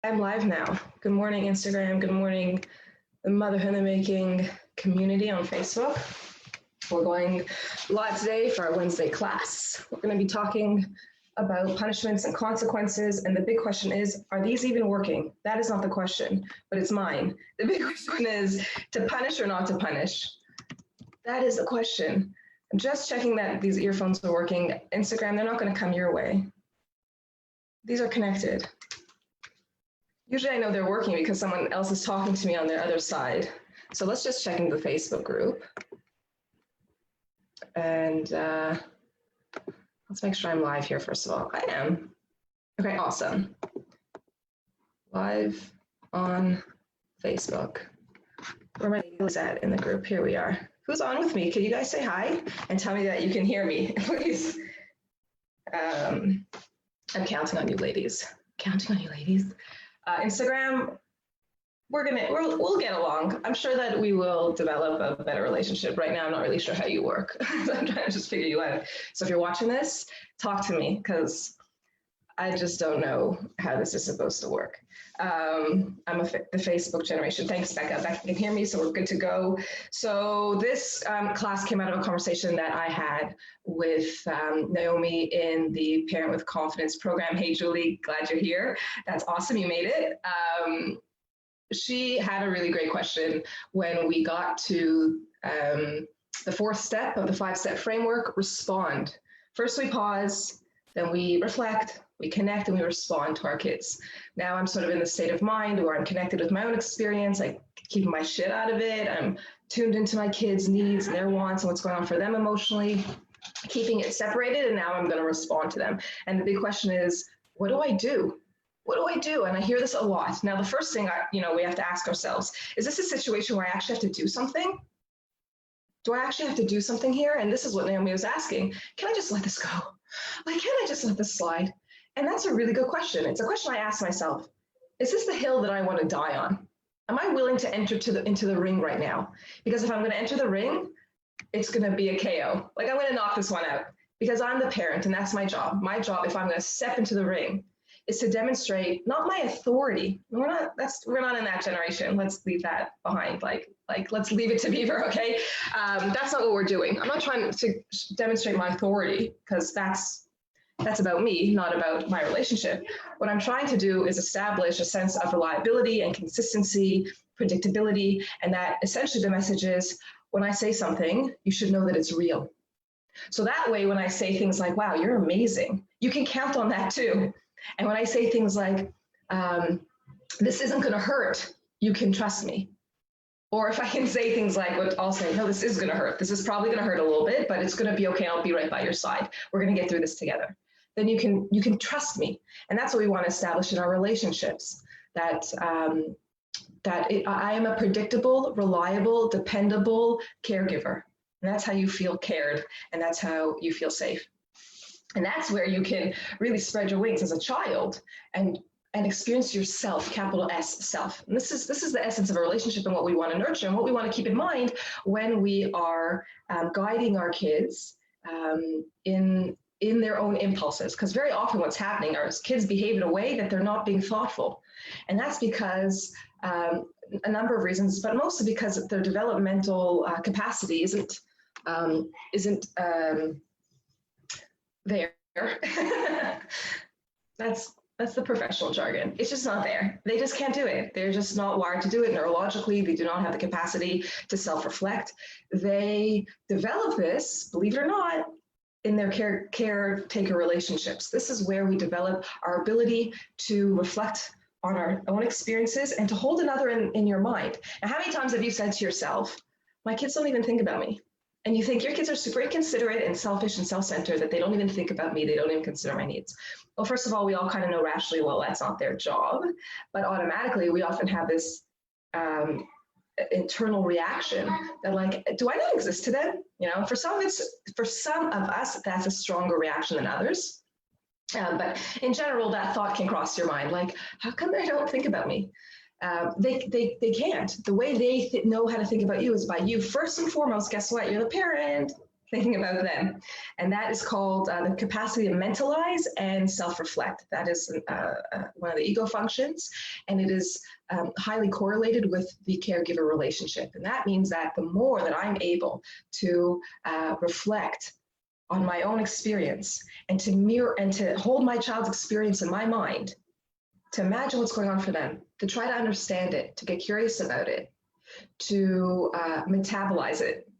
I'm live now. Good morning, Instagram. Good morning, the Motherhood in the Making community on Facebook. We're going live today for our Wednesday class. We're going to be talking about punishments and consequences. And the big question is, are these even working? That is not the question, but it's mine. The big question is to punish or not to punish. That is the question. I'm just checking that these earphones are working. Instagram, they're not going to come your way. These are connected. Usually I know they're working because someone else is talking to me on their other side. So let's just check into the Facebook group. And let's make sure I'm live here, first of all. I am. Okay, awesome. Live on Facebook. Where my ladies at in the group? Here we are. Who's on with me? Can you guys say hi and tell me that you can hear me, please? I'm counting on you ladies. Counting on you ladies. Instagram, we'll get along. I'm sure that we will develop a better relationship. Right now, I'm not really sure how you work. So I'm trying to just figure you out. So if you're watching this, talk to me because I just don't know how this is supposed to work. I'm the Facebook generation. Thanks, Becca. Becca can hear me, so we're good to go. So this class came out of a conversation that I had with Naomi in the Parent with Confidence program. Hey, Julie, glad you're here. That's awesome, you made it. She had a really great question when we got to the fourth step of the 5-step framework, respond. First we pause, then we reflect, we connect, and we respond to our kids. Now I'm sort of in the state of mind where I'm connected with my own experience, like keeping my shit out of it. I'm tuned into my kids' needs and their wants and what's going on for them emotionally, keeping it separated, and now I'm going to respond to them. And the big question is, what do I do? What do I do? And I hear this a lot. Now, the first thing we have to ask ourselves, is this a situation where I actually have to do something? Do I actually have to do something here? And this is what Naomi was asking. Can I just let this go? Like, can I just let this slide? And that's a really good question. It's a question I ask myself. Is this the hill that I want to die on? Am I willing to enter into the ring right now? Because if I'm going to enter the ring, it's going to be a KO. Like, I'm going to knock this one out because I'm the parent and that's my job. My job, if I'm going to step into the ring, is to demonstrate not my authority. We're not in that generation. Let's leave that behind. Like let's leave it to Beaver, okay? That's not what we're doing. I'm not trying to demonstrate my authority because that's about me, not about my relationship. What I'm trying to do is establish a sense of reliability and consistency, predictability, and that essentially the message is, when I say something, you should know that it's real. So that way, when I say things like, wow, you're amazing, you can count on that too. And when I say things like, this isn't going to hurt, you can trust me. Or if I can say things like what I'll say, no, this is going to hurt. This is probably going to hurt a little bit, but it's going to be okay. I'll be right by your side. We're going to get through this together. Then you can trust me. And that's what we want to establish in our relationships, that I am a predictable, reliable, dependable caregiver. And that's how you feel cared. And that's how you feel safe. And that's where you can really spread your wings as a child and experience yourself, capital S, self. And this is the essence of a relationship and what we want to nurture and what we want to keep in mind when we are guiding our kids in their own impulses. Because very often what's happening is kids behave in a way that they're not being thoughtful. And that's because a number of reasons, but mostly because their developmental capacity isn't there. That's the professional jargon. It's just not there. They just can't do it. They're just not wired to do it neurologically. They do not have the capacity to self-reflect. They develop this, believe it or not, in their caretaker relationships. This is where we develop our ability to reflect on our own experiences and to hold another in your mind. Now, how many times have you said to yourself, my kids don't even think about me? And you think your kids are super inconsiderate and selfish and self-centered, that they don't even think about me, they don't even consider my needs. Well, first of all, we all kind of know rationally, well, that's not their job, but automatically we often have this internal reaction that, like, do I not exist to them? You know, for some of us, that's a stronger reaction than others. But in general, that thought can cross your mind, like, how come they don't think about me? They can't. The way they know how to think about you is by you. First and foremost, guess what? You're the parent. thinking about them. And that is called the capacity to mentalize and self-reflect. That is one of the ego functions, and it is highly correlated with the caregiver relationship. And that means that the more that I'm able to reflect on my own experience and to mirror and to hold my child's experience in my mind, to imagine what's going on for them, to try to understand it, to get curious about it, to metabolize it.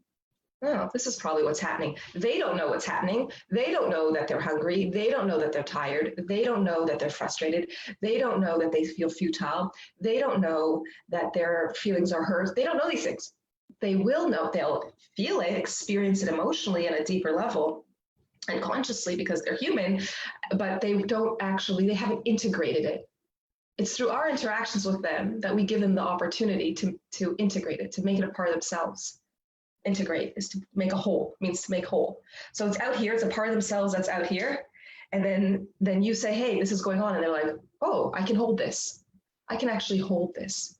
Oh, this is probably what's happening. They don't know what's happening. They don't know that they're hungry. They don't know that they're tired. They don't know that they're frustrated. They don't know that they feel futile. They don't know that their feelings are hurt. They don't know these things. They will know, they'll feel it, experience it emotionally at a deeper level and consciously because they're human, but they haven't integrated it. It's through our interactions with them that we give them the opportunity to integrate it, to make it a part of themselves. Integrate is to make a whole, means to make whole. So it's out here, it's a part of themselves that's out here. And then you say, hey, this is going on. And they're like, oh, I can hold this. I can actually hold this.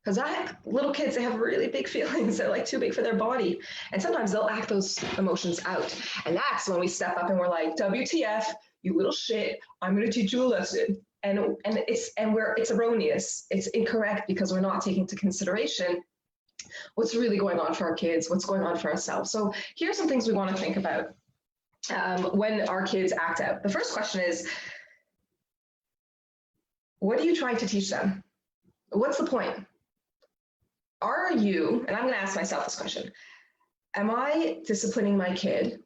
Because little kids, they have really big feelings. They're like too big for their body. And sometimes they'll act those emotions out. And that's when we step up and we're like, WTF, you little shit, I'm going to teach you a lesson. And it's erroneous. It's incorrect because we're not taking into consideration what's really going on for our kids, what's going on for ourselves. So here's some things we want to think about when our kids act out. The first question is, what are you trying to teach them? What's the point? Are you, and I'm going to ask myself this question, am I disciplining my kid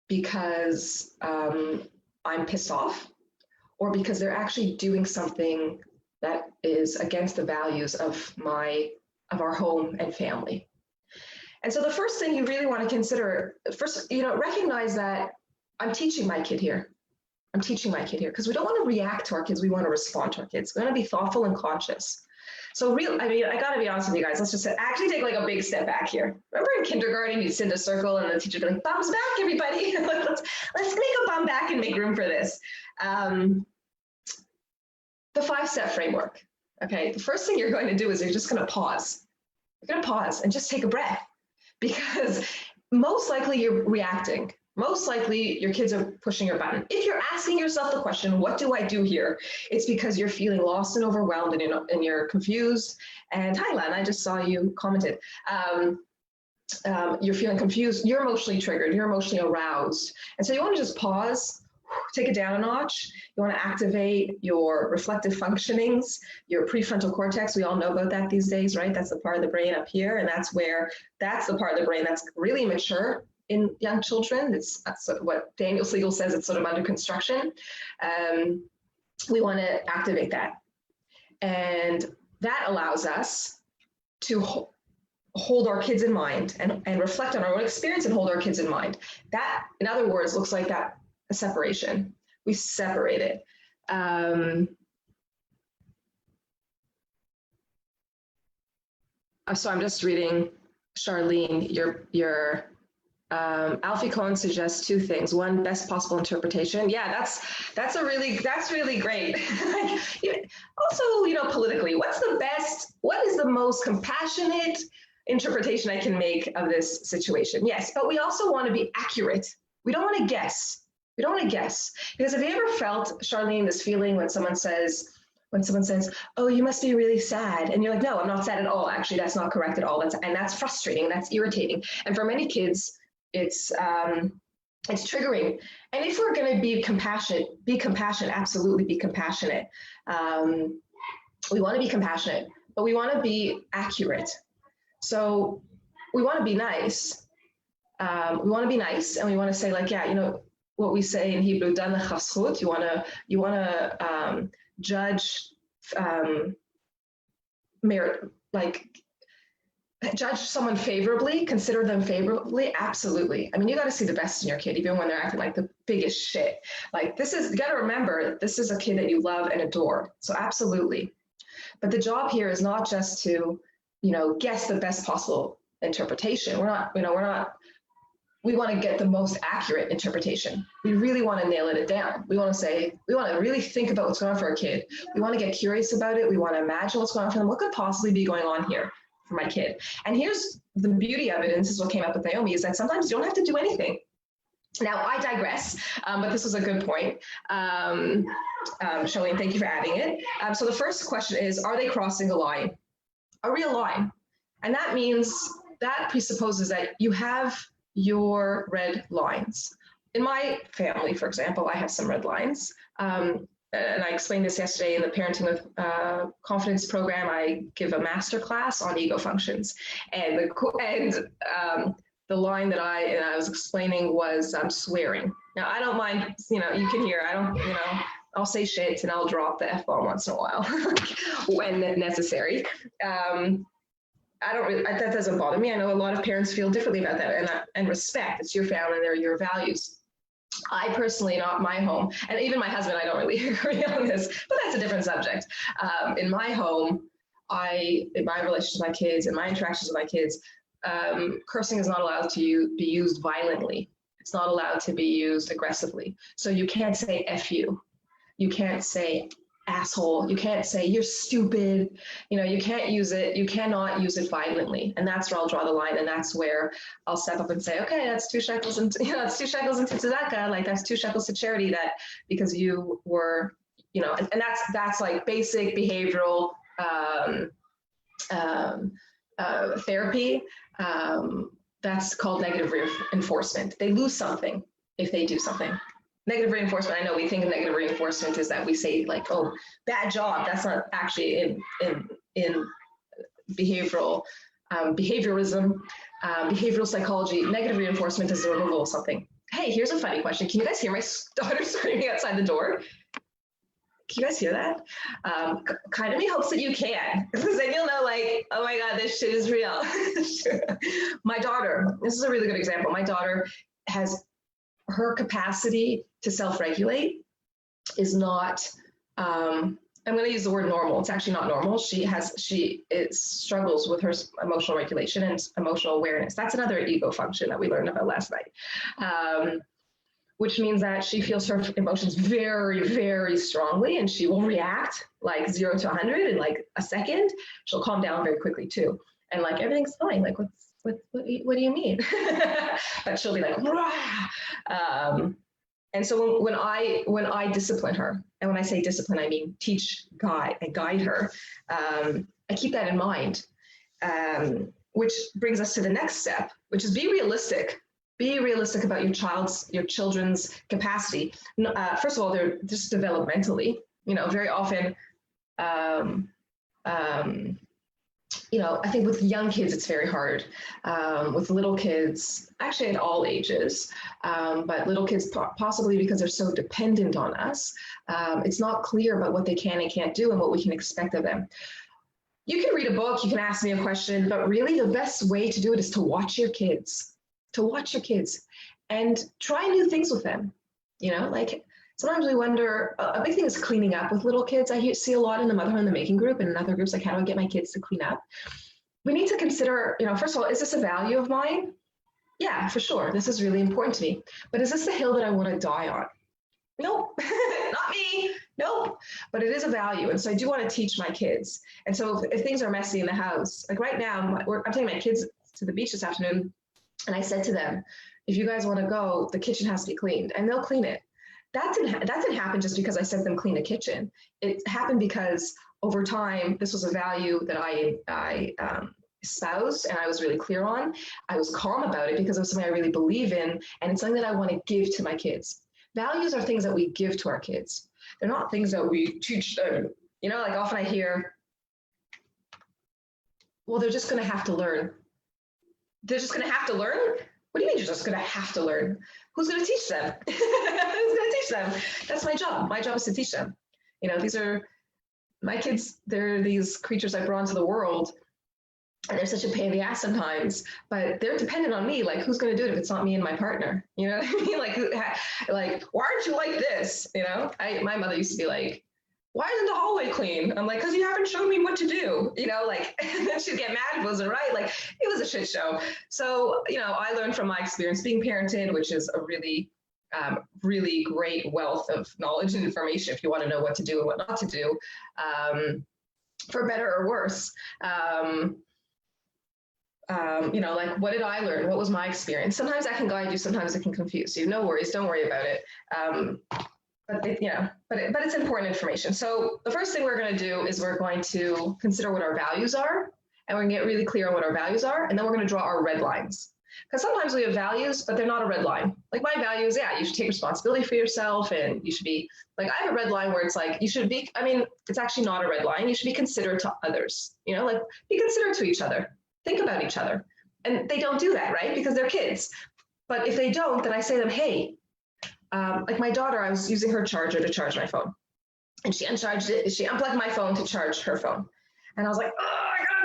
because I'm pissed off, or because they're actually doing something that is against the values of our home and family? And so the first thing you really want to consider, first, recognize that I'm teaching my kid here. I'm teaching my kid here because we don't want to react to our kids. We want to respond to our kids. We want to be thoughtful and conscious. So I got to be honest with you guys. Let's just actually take like a big step back here. Remember in kindergarten, you'd sit in a circle and the teacher would be like, thumbs back, everybody. let's make a bum back and make room for this. The 5-step framework. Okay, the first thing you're going to do is you're just going to pause. You're going to pause and just take a breath, because most likely you're reacting. Most likely your kids are pushing your button. If you're asking yourself the question, what do I do here? It's because you're feeling lost and overwhelmed and you're confused. And hi, Len, I just saw you commented. You're feeling confused. You're emotionally triggered. You're emotionally aroused. And so you want to just pause, take it down a notch. You want to activate your reflective functionings, your prefrontal cortex. We all know about that these days, right? That's the part of the brain up here. And that's the part of the brain that's really mature in young children. That's what Daniel Siegel says, it's sort of under construction. We want to activate that. And that allows us to hold our kids in mind and reflect on our own experience and hold our kids in mind. That, in other words, looks like that a separation. We separate it. So I'm just reading, Charlene, your Alfie Kohn suggests 2 things. One, best possible interpretation. Yeah, that's really great. Also, politically, what is the most compassionate interpretation I can make of this situation? Yes, but we also want to be accurate. We don't want to guess. We don't want to guess. Because have you ever felt, Charlene, this feeling when someone says, oh, you must be really sad. And you're like, no, I'm not sad at all. Actually, that's not correct at all. And that's frustrating. That's irritating. And for many kids, it's triggering. And if we're going to be compassionate, absolutely be compassionate. We want to be compassionate, but we want to be accurate. So we want to be nice. We want to be nice, and we want to say, like, yeah, what we say in Hebrew, dan lechasrut. You want to judge merit, like judge someone favorably, consider them favorably. Absolutely. I mean, you got to see the best in your kid, even when they're acting like the biggest shit. Like you got to remember, this is a kid that you love and adore. So absolutely. But the job here is not just to, guess the best possible interpretation. We want to get the most accurate interpretation. We really want to nail it down. We want to really think about what's going on for our kid. We want to get curious about it. We want to imagine what's going on for them. What could possibly be going on here for my kid? And here's the beauty of it, and this is what came up with Naomi, is that sometimes you don't have to do anything. Now, I digress, but this was a good point. Charlene, thank you for adding it. So the first question is, are they crossing a line? A real line. And that means, that presupposes that you have your red lines. In my family, for example, I have some red lines. And I explained this yesterday in the Parenting with Confidence program. I give a master class on ego functions. And the line that I was explaining was swearing. Now, I don't mind, you can hear, I'll say shit and I'll drop the F-bomb once in a while when necessary. That doesn't bother me. I know a lot of parents feel differently about that, and respect. It's your family, they're your values. I personally, not my home, and even my husband, I don't really agree on this, but that's a different subject. In my home, in my relationship with my kids, and my interactions with my kids, cursing is not allowed to be used violently. It's not allowed to be used aggressively. So you can't say F you. You can't say asshole. You can't say you're stupid. You can't use it. You cannot use it violently. And that's where I'll draw the line. And that's where I'll step up and say, okay, that's 2 shekels and that's 2 shekels into tzedakah. Like that's 2 shekels to charity, that because you were, and that's like basic behavioral therapy. That's called negative reinforcement. They lose something if they do something. Negative reinforcement, I know we think of negative reinforcement is that we say like, oh, bad job. That's not actually in behaviorism, behavioral psychology. Negative reinforcement is the removal of something. Hey, here's a funny question. Can you guys hear my daughter screaming outside the door? Can you guys hear that? Kind of me hopes that you can, because then you'll know like, oh my God, this shit is real. My daughter, this is a really good example. My daughter has, her capacity to self-regulate is not, I'm going to use the word normal. It's actually not normal. She struggles with her emotional regulation and emotional awareness. That's another ego function that we learned about last night. Which means that she feels her emotions very, very strongly, and she will react like 0 to 100 in like a second. She'll calm down very quickly too. And like, everything's fine. Like, what do you mean? But she'll be like, rah! And so when I discipline her, and when I say discipline, I mean teach, guide her, I keep that in mind, which brings us to the next step, which is be realistic. Be realistic about your children's capacity. First of all, they're just developmentally, very often, I think with young kids, it's very hard. With little kids, actually at all ages, but little kids possibly because they're so dependent on us, it's not clear about what they can and can't do and what we can expect of them. You can read a book, you can ask me a question, but really the best way to do it is to watch your kids. And try new things with them. Like sometimes we wonder, a big thing is cleaning up with little kids. I see a lot in the Motherhood in the Making group and in other groups, like how do I get my kids to clean up? We need to consider, first of all, is this a value of mine? Yeah, for sure. This is really important to me. But is this the hill that I want to die on? Nope, not me. Nope. But it is a value. And so I do want to teach my kids. And so if things are messy in the house, like right now, I'm taking my kids to the beach this afternoon. And I said to them, if you guys want to go, the kitchen has to be cleaned, and they'll clean it. That didn't happen just because I said them clean the kitchen. It happened because over time, this was a value that I espoused and I was really clear on. I was calm about it because it was something I really believe in, and it's something that I want to give to my kids. Values are things that we give to our kids. They're not things that we teach them. Like often I hear, well, they're just going to have to learn. They're just going to have to learn? What do you mean you're just going to have to learn? Who's going to teach them? Who's going to teach them? That's my job. My job is to teach them. These are my kids. They're these creatures I brought into the world, and they're such a pain in the ass sometimes, but they're dependent on me. Like, who's going to do it if it's not me and my partner? You know what I mean? Like, why aren't you like this? My mother used to be like, why isn't the hallway clean? I'm like, because you haven't shown me what to do, and then she'd get mad if it wasn't right. Like, it was a shit show. So, I learned from my experience being parented, which is a really, really great wealth of knowledge and information if you want to know what to do and what not to do, for better or worse. like, what did I learn? What was my experience? Sometimes I can guide you, sometimes it can confuse you. No worries, don't worry about it. But it's important information. So the first thing we're going to do is we're going to consider what our values are, and we're going to get really clear on what our values are, and then we're going to draw our red lines. Because sometimes we have values, but they're not a red line. Like my values, yeah, you should take responsibility for yourself, and you should be, like, I have a red line where it's like, you should be, I mean, it's actually not a red line. You should be considerate to others, like be considerate to each other, think about each other. And they don't do that, right? Because they're kids. But if they don't, then I say to them, hey, like my daughter, I was using her charger to charge my phone, and she uncharged it. She unplugged my phone to charge her phone. And I was like, oh, I gotta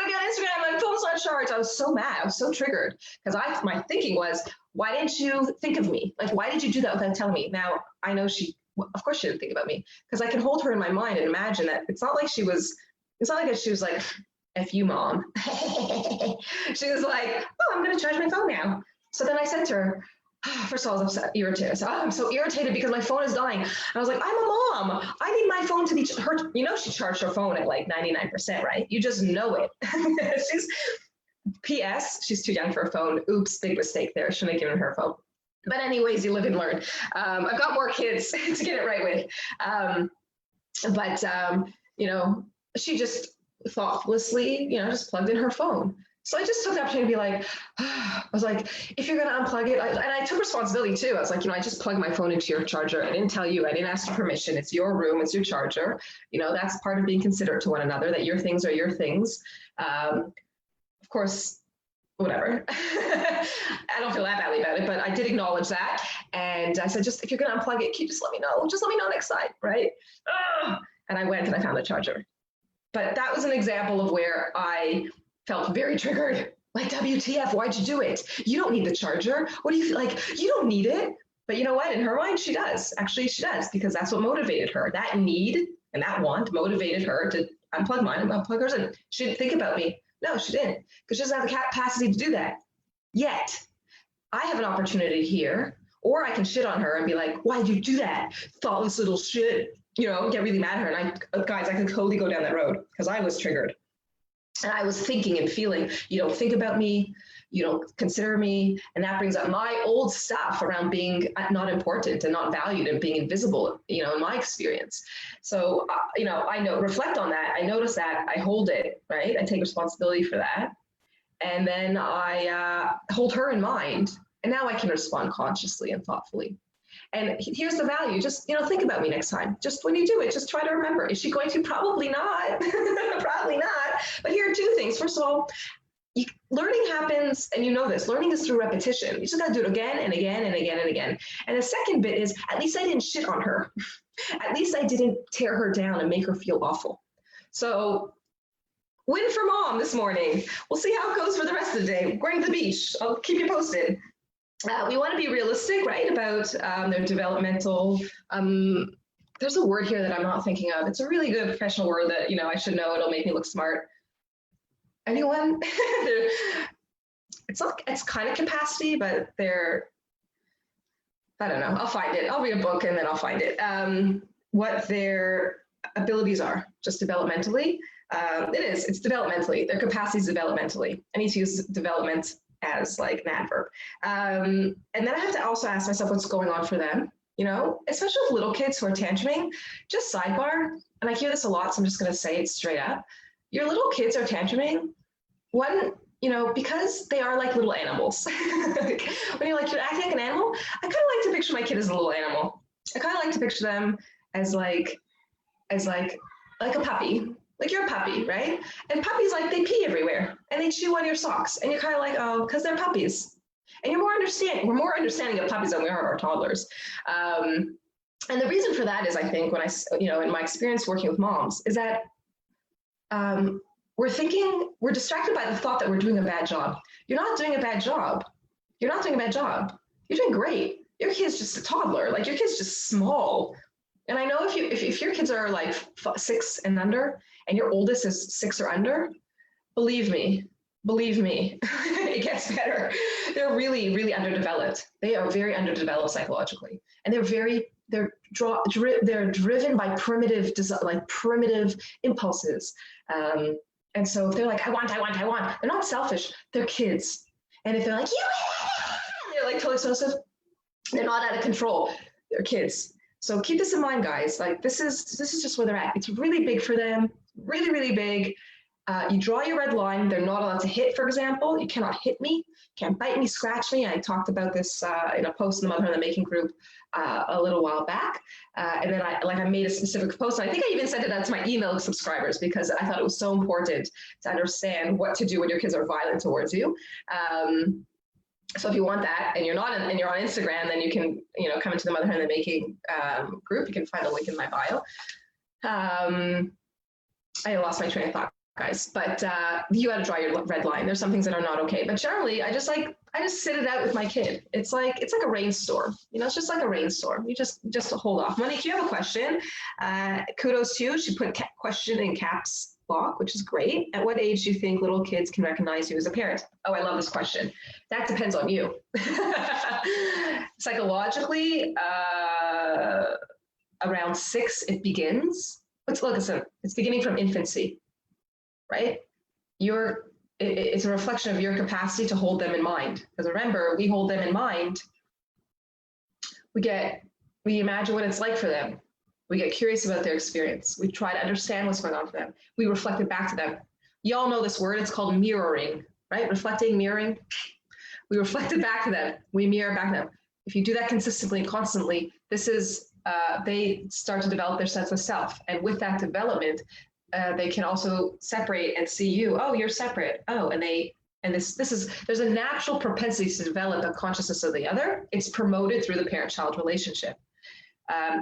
be on Instagram, my phone's not charged. I was so mad, I was so triggered, because my thinking was, why didn't you think of me? Like, why did you do that without telling me? Now, I know of course she didn't think about me, because I can hold her in my mind and imagine that it's not like she was like, F you, mom. She was like, oh, I'm gonna charge my phone now. So then I said to her, first of all, I was irritated. So I'm so irritated because my phone is dying. And I was like, I'm a mom. I need my phone to be her. She charged her phone at like 99%, right? You just know it. P.S. She's too young for a phone. Oops, big mistake there. Shouldn't have given her a phone. But anyways, you live and learn. I've got more kids to get it right with. She just thoughtlessly, just plugged in her phone. So I just took the opportunity to be like, I was like, if you're going to unplug it, and I took responsibility too. I was like, I just plugged my phone into your charger. I didn't tell you, I didn't ask for permission. It's your room, it's your charger. That's part of being considerate to one another, that your things are your things. Of course, whatever. I don't feel that badly about it, but I did acknowledge that. And I said, if you're going to unplug it, can you just let me know? Just let me know next time, right? And I went and I found the charger. But that was an example of where I felt very triggered. Like, WTF, why'd you do it? You don't need the charger. What do you feel like? You don't need it. But you know what? In her mind, she does. Actually, she does, because that's what motivated her. That need and that want motivated her to unplug mine and unplug hers. And she didn't think about me. No, she didn't, because she doesn't have the capacity to do that yet. I have an opportunity here, or I can shit on her and be like, why'd you do that? Thoughtless little shit. Get really mad at her. And I could totally go down that road, because I was triggered. And I was thinking and feeling, you don't think about me, you don't consider me. And that brings up my old stuff around being not important and not valued and being invisible, in my experience. So, I reflect on that. I notice that, I hold it, right? I take responsibility for that. And then I hold her in mind. And now I can respond consciously and thoughtfully. And here's the value. Just, think about me next time. Just when you do it, just try to remember. Is she going to? Probably not. Probably not. But here are two things. First of all, learning happens, and this. Learning is through repetition. You just got to do it again and again and again and again. And the second bit is, at least I didn't shit on her. At least I didn't tear her down and make her feel awful. So, win for mom this morning. We'll see how it goes for the rest of the day. We're going to the beach. I'll keep you posted. We want to be realistic, right, about their developmental, there's a word here that I'm not thinking of. It's a really good professional word that, I should know. It'll make me look smart. Anyone? It's kind of capacity, but I don't know. I'll find it. I'll read a book and then I'll find it. What their abilities are, just developmentally. It's developmentally. Their capacities developmentally. I need to use development as like an adverb. And then I have to also ask myself what's going on for them, especially with little kids who are tantruming. Just sidebar, and I hear this a lot, so I'm just going to say it straight up. Your little kids are tantruming, because they are like little animals. When you're acting like an animal, I kind of like to picture my kid as a little animal. I kind of like to picture them as like a puppy. Like you're a puppy, right? And puppies, they pee everywhere and they chew on your socks. And you're kind of like, oh, because they're puppies. And we're more understanding of puppies than we are of our toddlers. And the reason for that is, I think, when in my experience working with moms, is that we're distracted by the thought that we're doing a bad job. You're not doing a bad job. You're not doing a bad job. You're doing great. Your kid's just a toddler. Your kid's just small. And I know if your kids are 6 and under, and your oldest is 6 or under, believe me, it gets better. They're really, really underdeveloped. They are very underdeveloped psychologically, and they're driven by primitive impulses. And so if they're like, I want, they're not selfish, they're kids. And if they're like, they're like totally explosive, they're not out of control, they're kids. So keep this in mind, guys. Like this is just where they're at. It's really big for them, really, really big. You draw your red line. They're not allowed to hit, for example. You cannot hit me, can't bite me, scratch me. I talked about this in a post in the Motherhood in the Making group a little while back. And then I made a specific post. And I think I even sent it out to my email subscribers because I thought it was so important to understand what to do when your kids are violent towards you. So if you want that and you're not and you're on Instagram, then you can, come into the Motherhood in the Making group. You can find the link in my bio. I lost my train of thought, guys, but you got to draw your red line. There's some things that are not okay, but generally I just sit it out with my kid. It's like a rainstorm, it's just like a rainstorm. You just hold off. Monique, you have a question. Kudos to you. She put question in caps lock, which is great. At what age do you think little kids can recognize you as a parent? Oh, I love this question. That depends on you. Psychologically, around 6, it begins. It's beginning from infancy, right? It's a reflection of your capacity to hold them in mind. Because remember, we hold them in mind. We imagine what it's like for them. We get curious about their experience. We try to understand what's going on for them. We reflect it back to them. Y'all know this word, it's called mirroring, right? Reflecting, mirroring. We reflect it back to them. We mirror back to them. If you do that consistently and constantly, they start to develop their sense of self. And with that development, they can also separate and see you. Oh, you're separate. Oh, there's a natural propensity to develop a consciousness of the other. It's promoted through the parent-child relationship.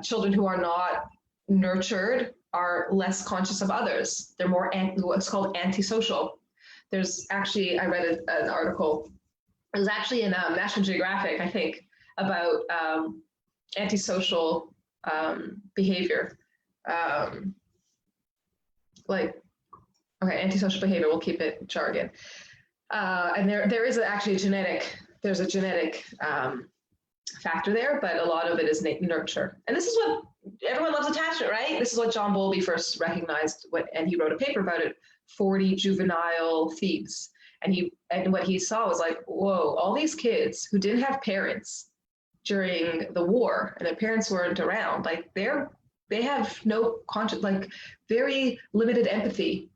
Children who are not nurtured are less conscious of others. They're more what's called antisocial. There's actually, I read an article, it was actually in National Geographic, I think, about antisocial behavior. Antisocial behavior, we'll keep it jargon. And there is actually a genetic factor there, but a lot of it is nurture. And this is what everyone loves, attachment, right? This is what John Bowlby first recognized, and he wrote a paper about it, 40 juvenile thieves. And what he saw was like, whoa, all these kids who didn't have parents during the war and their parents weren't around, like they have no very limited empathy,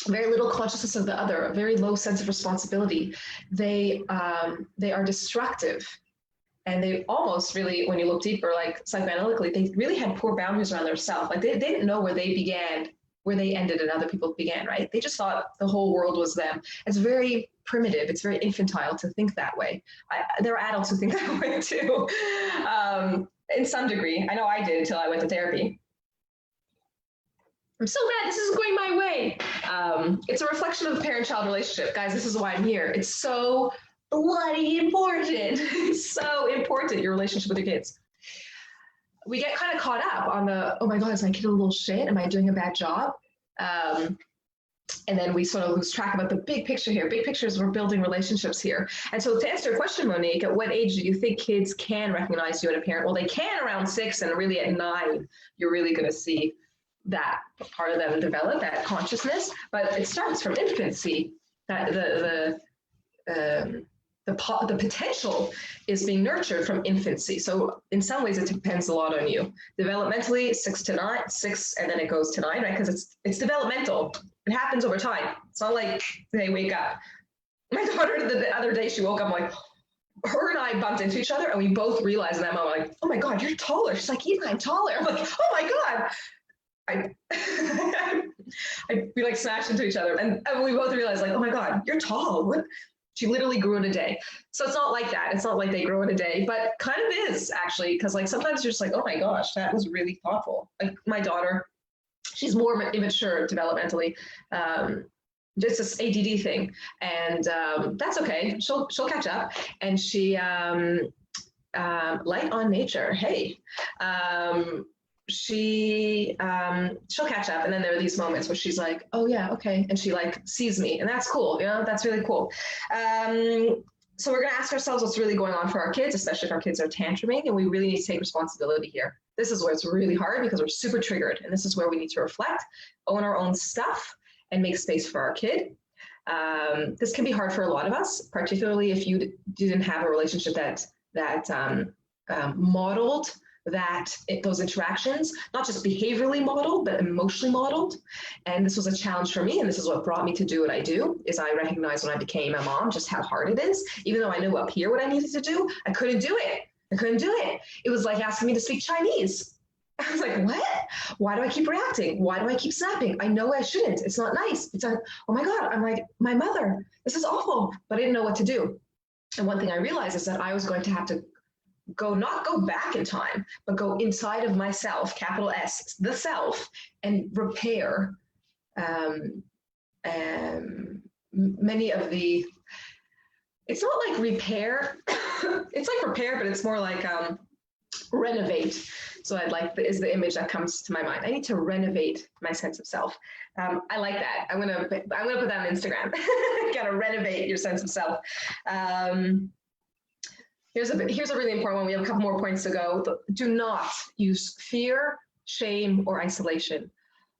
very little consciousness of the other, a very low sense of responsibility. They are destructive. And they almost really, when you look deeper, like psychoanalytically, they really had poor boundaries around themselves. Like they didn't know where they began, where they ended, and other people began, right? They just thought the whole world was them. It's very primitive. It's very infantile to think that way. There are adults who think that way too, in some degree. I know I did until I went to therapy. I'm so mad this isn't going my way. It's a reflection of the parent-child relationship. Guys, this is why I'm here. It's so bloody important. It's so important, your relationship with your kids. We get kind of caught up on the, oh my God, is my kid a little shit? Am I doing a bad job? And then we sort of lose track about the big picture here. Big picture is we're building relationships here. And so to answer your question, Monique, at what age do you think kids can recognize you as a parent? Well, they can around 6, and really at 9, you're really going to see that part of them develop, that consciousness. But it starts from infancy. That the potential is being nurtured from infancy. So in some ways, it depends a lot on you. Developmentally, 6 to 9, 6, and then it goes to 9, right? Because it's developmental. It happens over time. It's not like they wake up. My daughter, the other day, she woke up, I'm like, her and I bumped into each other, and we both realized in that moment, like, oh my God, you're taller. She's like, even I'm taller. I'm like, oh my God. We like smashed into each other, and we both realized, like, oh my God, you're tall. What? She literally grew in a day. So it's not like that. It's not like they grow in a day, but kind of is actually, because like sometimes you're just like, oh my gosh, that was really thoughtful. Like my daughter, she's more immature developmentally. It's this ADD thing, and that's okay. She'll catch up, and she light on nature. Hey. She'll catch up, and then there are these moments where she's like, oh yeah, okay, and she like sees me, and that's cool, that's really cool. So we're going to ask ourselves what's really going on for our kids, especially if our kids are tantruming, and we really need to take responsibility here. This is where it's really hard because we're super triggered, and this is where we need to reflect, own our own stuff, and make space for our kid. This can be hard for a lot of us, particularly if you didn't have a relationship that modeled those interactions, not just behaviorally modeled, but emotionally modeled. And this was a challenge for me. And this is what brought me to do what I do, is I recognized when I became a mom just how hard it is. Even though I knew up here what I needed to do, I couldn't do it. It was like asking me to speak Chinese. I was like, what? Why do I keep reacting? Why do I keep snapping? I know I shouldn't. It's not nice. It's like, oh my God. I'm like, my mother, this is awful. But I didn't know what to do. And one thing I realized is that I was going to have to not go back in time, but go inside of myself, capital S, the self, and repair many of the, it's not like repair, it's like repair, but it's more like renovate. So is the image that comes to my mind. I need to renovate my sense of self. I like that. I'm gonna put that on Instagram. Gotta renovate your sense of self. Here's a really important one. We have a couple more points to go. Do not use fear, shame, or isolation.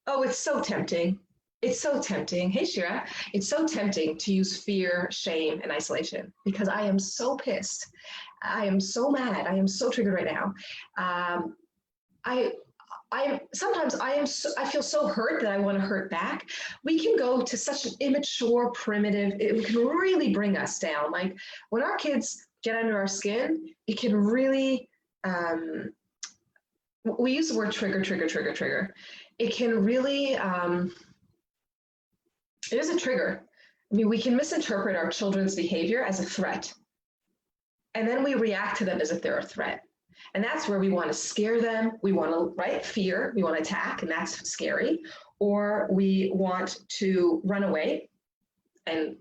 Oh, it's so tempting. It's so tempting. Hey, Shira. It's so tempting to use fear, shame, and isolation because I am so pissed. I am so mad. I am so triggered right now. I feel so hurt that I want to hurt back. We can go to such an immature, primitive, it can really bring us down. Like when our kids get under our skin, it can really, we use the word trigger. It can really, it is a trigger. I mean, we can misinterpret our children's behavior as a threat. And then we react to them as if they're a threat. And that's where we want to scare them. We want to, fear, we want to attack, and that's scary. Or we want to run away and,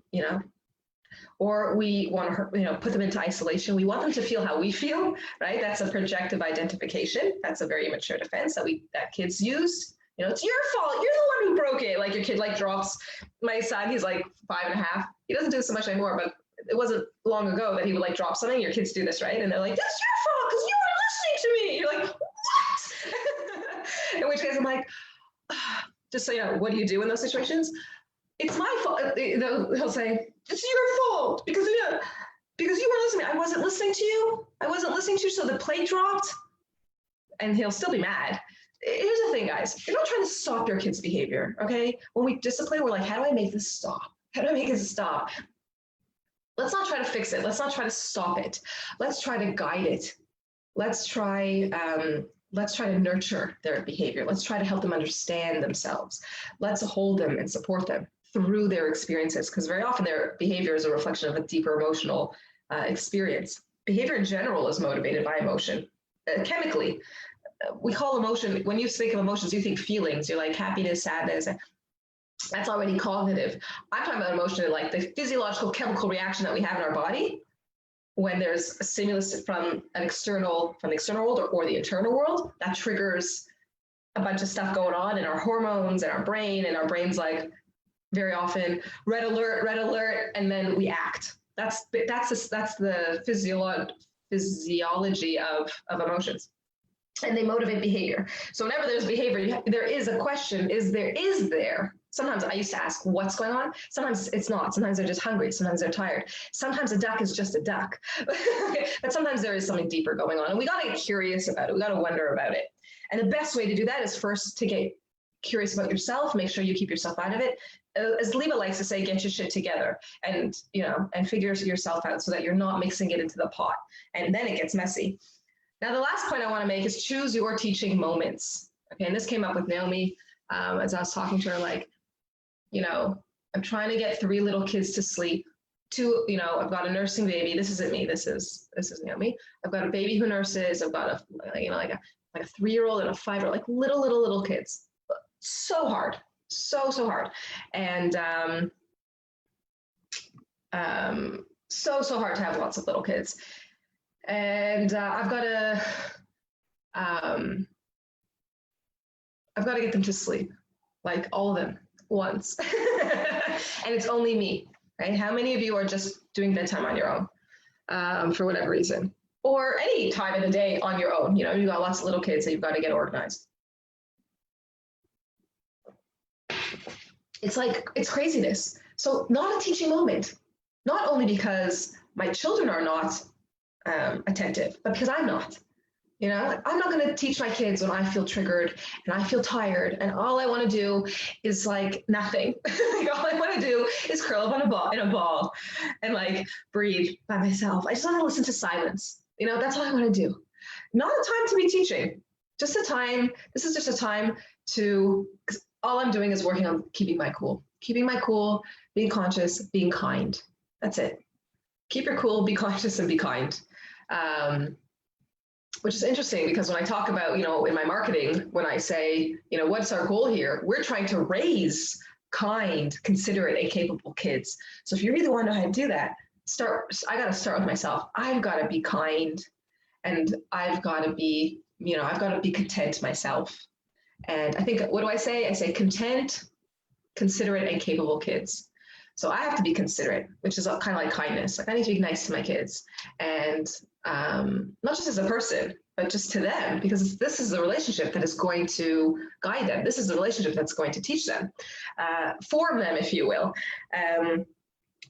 or we want to, put them into isolation. We want them to feel how we feel, right? That's a projective identification. That's a very immature defense that kids use. It's your fault. You're the one who broke it. Like your kid drops, my son, he's like 5.5. He doesn't do it so much anymore, but it wasn't long ago that he would drop something. Your kids do this, right? And they're like, that's your fault because you weren't listening to me. You're like, what? In which case I'm like, just so you know, what do you do in those situations? It's my fault. He'll say, it's your fault because you weren't listening. I wasn't listening to you. So the plate dropped. And he'll still be mad. Here's the thing, guys. You're not trying to stop your kids' behavior, okay? When we discipline, we're like, how do I make this stop? How do I make it stop? Let's not try to fix it. Let's not try to stop it. Let's try to guide it. Let's try to nurture their behavior. Let's try to help them understand themselves. Let's hold them and support them through their experiences, because very often their behavior is a reflection of a deeper emotional experience. Behavior in general is motivated by emotion. Chemically, we call emotion, when you think of emotions, you think feelings. You're like happiness, sadness. That's already cognitive. I'm talking about emotion, like the physiological chemical reaction that we have in our body when there's a stimulus from the external world or the internal world that triggers a bunch of stuff going on in our hormones and our brain, and our brain's like very often red alert, and then we act. That's the physiology of emotions, and they motivate behavior. So whenever there's behavior, there is a question: is there? Sometimes I used to ask, what's going on? Sometimes it's not. Sometimes they're just hungry. Sometimes they're tired. Sometimes a duck is just a duck. But sometimes there is something deeper going on, and we got to get curious about it. We got to wonder about it. And the best way to do that is first to get curious about yourself. Make sure you keep yourself out of it. As Leva likes to say, get your shit together and figure yourself out so that you're not mixing it into the pot. And then it gets messy. Now, the last point I want to make is choose your teaching moments. Okay, and this came up with Naomi as I was talking to her, like, I'm trying to get 3 little kids to sleep. 2, I've got a nursing baby. This isn't me. This is Naomi. I've got a baby who nurses. I've got like a 3-year-old and a 5-year-old, like little kids. So hard, so hard, and so hard to have lots of little kids. And I've got to get them to sleep, like all of them once. And it's only me, right? How many of you are just doing bedtime on your own for whatever reason, or any time in the day on your own? You've got lots of little kids that you've got to get organized. it's like, it's craziness. So not a teaching moment, not only because my children are not attentive, but because I'm not. You know, I'm not going to teach my kids when I feel triggered and I feel tired, and all I want to do is like nothing. Like, all I want to do is curl up on a ball in a ball and like breathe by myself. I just want to listen to silence. You know, that's all I want to do. Not a time to be teaching. Just a time. This is just a time to. All I'm doing is working on keeping my cool, being conscious, being kind. That's it. Keep your cool, be conscious, and be kind. Which is interesting because when I talk about, you know, in my marketing, when I say, you know, what's our goal here? We're trying to raise kind, considerate, and capable kids. So if you really want to know how to do that, I got to start with myself. I've got to be kind, and I've got to be, you know, I've got to be content myself. And I think, what do I say? I say content, considerate, and capable kids. So I have to be considerate, which is kind of like kindness. Like, I need to be nice to my kids, and not just as a person, but just to them, because this is the relationship that is going to guide them. This is the relationship that's going to teach them, form them, if you will.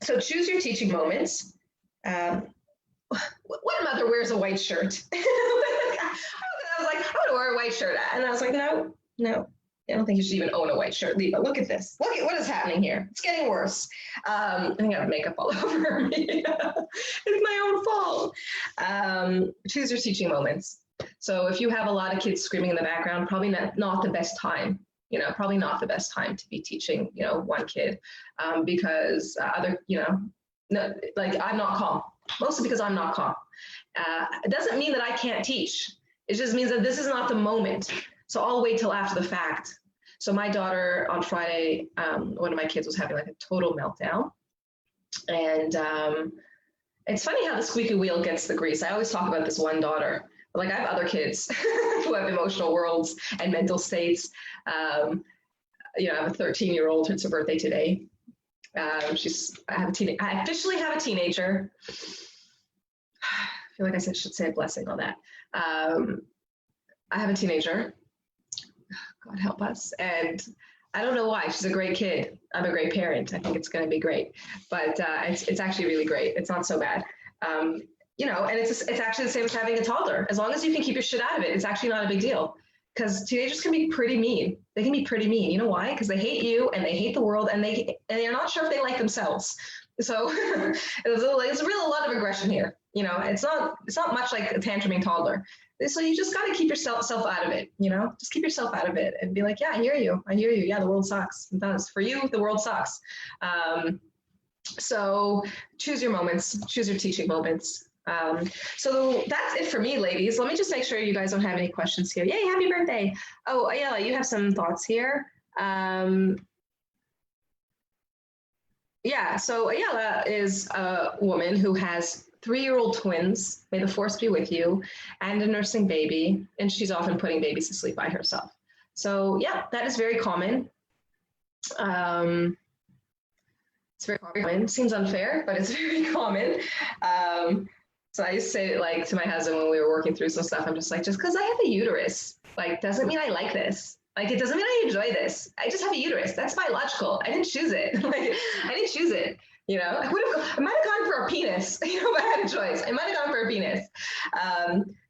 So choose your teaching moments. What mother wears a white shirt? I was like, I would wear a white shirt. And I was like, no, I don't think you should even own a white shirt. Leva, look at this. Look at what is happening here. It's getting worse. I think I have makeup all over me. It's my own fault. Choose your teaching moments. So if you have a lot of kids screaming in the background, probably not the best time. You know, probably not the best time to be teaching, you know, one kid, because no, like, I'm not calm. Mostly because I'm not calm. It doesn't mean that I can't teach. It just means that this is not the moment. So I'll wait till after the fact. So my daughter on Friday, one of my kids was having like a total meltdown. And it's funny how the squeaky wheel gets the grease. I always talk about this one daughter. But like, I have other kids who have emotional worlds and mental states. You know, I have a 13-year-old. It's her birthday today. I officially have a teenager. I feel like I should say a blessing on that. I have a teenager. God help us. And I don't know why. She's a great kid. I'm a great parent. I think it's going to be great. But it's actually really great. It's not so bad. You know, and it's actually the same as having a toddler. As long as you can keep your shit out of it, it's actually not a big deal. Because teenagers can be pretty mean. They can be pretty mean. You know why? Because they hate you and they hate the world, and they're not sure if they like themselves. So there's really a lot of aggression here. You know, it's not much like a tantruming toddler. So you just got to keep yourself out of it. You know, just keep yourself out of it and be like, yeah, I hear you. Yeah, the world sucks. It does. For you, the world sucks. So choose your moments. Choose your teaching moments. So that's it for me, ladies. Let me just make sure you guys don't have any questions here. Yay, happy birthday. Oh, Ayala, you have some thoughts here. Yeah, so Ayala is a woman who has 3-year-old twins, may the force be with you, and a nursing baby, and she's often putting babies to sleep by herself. So yeah, that is very common. It's very common. Seems unfair, but it's very common. So I used to say, like, to my husband when we were working through some stuff, I'm just like, just because I have a uterus, like, doesn't mean I like this. Like, it doesn't mean I enjoy this. I just have a uterus. That's biological. I didn't choose it. Like, I didn't choose it. You know, I might have gone for a penis, you know, if I had a choice. I might have gone for a penis.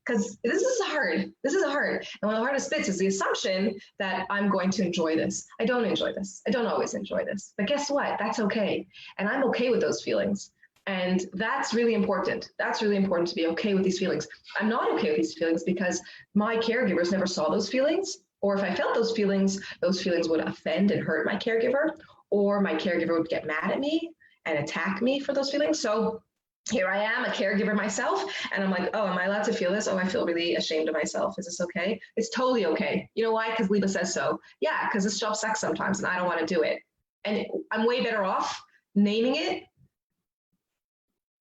Because this is hard. This is hard. And one of the hardest bits is the assumption that I'm going to enjoy this. I don't enjoy this. I don't always enjoy this. But guess what? That's okay. And I'm okay with those feelings. And that's really important. That's really important, to be okay with these feelings. I'm not okay with these feelings because my caregivers never saw those feelings. Or if I felt those feelings would offend and hurt my caregiver, or my caregiver would get mad at me and attack me for those feelings. So here I am, a caregiver myself, and I'm like, oh, am I allowed to feel this? Oh, I feel really ashamed of myself. Is this okay? It's totally okay. You know why? Because Leva says so. Yeah, because this job sucks sometimes and I don't want to do it. And I'm way better off naming it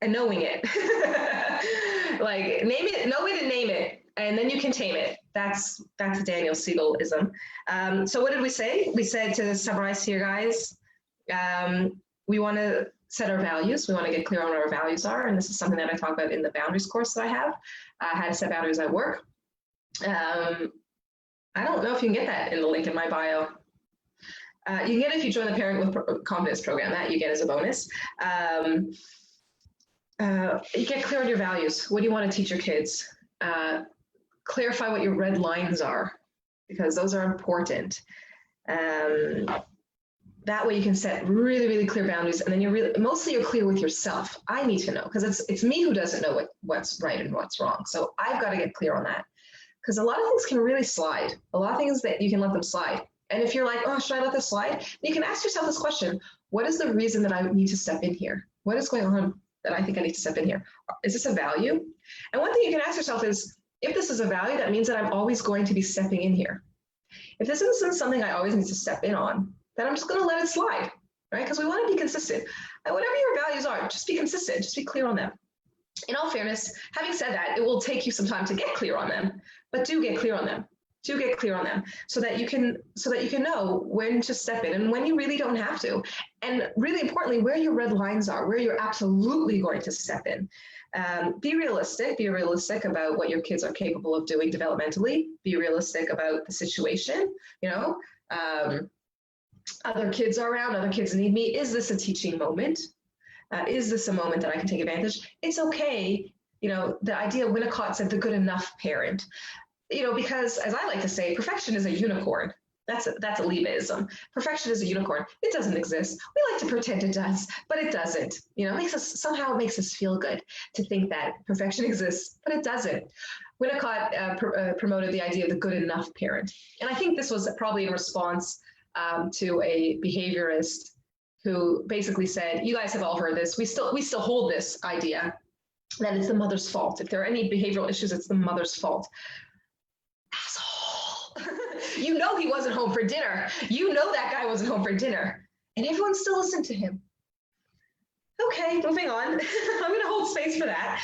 and knowing it. Like, name it, know it and name it, and then you can tame it. That's Daniel Siegel-ism. So what did we say? We said, to summarize here, guys, we want to set our values. We want to get clear on what our values are. And this is something that I talk about in the boundaries course that I have, how to set boundaries at work. I don't know if you can get that in the link in my bio. You can get it if you join the Parent with Confidence program. That you get as a bonus. You get clear on your values. What do you want to teach your kids? Clarify what your red lines are, because those are important. That way you can set really, really clear boundaries, and then you're clear with yourself. I need to know, because it's me who doesn't know what's right and what's wrong. So I've got to get clear on that, because a lot of things can really slide. A lot of things that you can let them slide. And if you're like, oh, should I let this slide? You can ask yourself this question: what is the reason that I need to step in here? What is going on that I think I need to step in here? Is this a value? And one thing you can ask yourself is, if this is a value, that means that I'm always going to be stepping in here. If this isn't something I always need to step in on, then I'm just going to let it slide, right? Because we want to be consistent. And whatever your values are, just be consistent, just be clear on them. In all fairness, having said that, it will take you some time to get clear on them, but do get clear on them. Do get clear on them so that you can know when to step in and when you really don't have to. And really importantly, where your red lines are, where you're absolutely going to step in. Be realistic about what your kids are capable of doing developmentally. Be realistic about the situation, other kids are around, other kids need me. Is this a teaching moment? Is this a moment that I can take advantage? It's okay. The idea Winnicott said, the good enough parent, because as I like to say, perfection is a unicorn. That's a Leibism. Perfection is a unicorn. It doesn't exist. We like to pretend it does, but it doesn't. It makes us feel good to think that perfection exists, but it doesn't. Winnicott promoted the idea of the good enough parent. And I think this was probably in response to a behaviorist who basically said, you guys have all heard this. We still hold this idea that it's the mother's fault. If there are any behavioral issues, it's the mother's fault. Asshole. He wasn't home for dinner. That guy wasn't home for dinner. And everyone still listened to him. Okay, moving on. I'm going to hold space for that.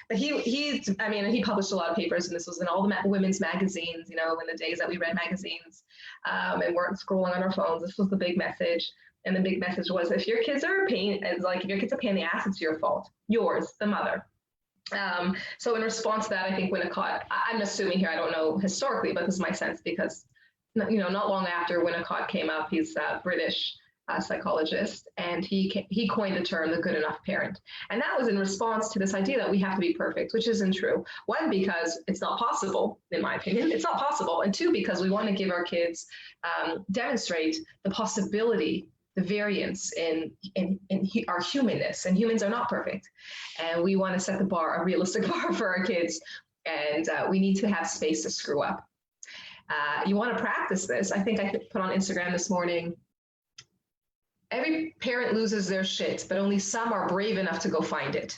But he published a lot of papers, and this was in all the women's magazines, in the days that we read magazines and weren't scrolling on our phones. This was the big message. And the big message was, if your kids are a pain, if your kids are a pain in the ass, it's your fault. Yours, the mother. So in response to that, I think Winnicott, I'm assuming here, I don't know historically, but this is my sense, because, not long after Winnicott came up, he's a British psychologist, and he coined the term the good enough parent. And that was in response to this idea that we have to be perfect, which isn't true. One, because it's not possible, in my opinion, it's not possible. And two, because we want to give our kids, demonstrate the possibility, the variance in our humanness, and humans are not perfect. And we want to set the bar, a realistic bar for our kids. And we need to have space to screw up. You want to practice this. I think I put on Instagram this morning, every parent loses their shit, but only some are brave enough to go find it.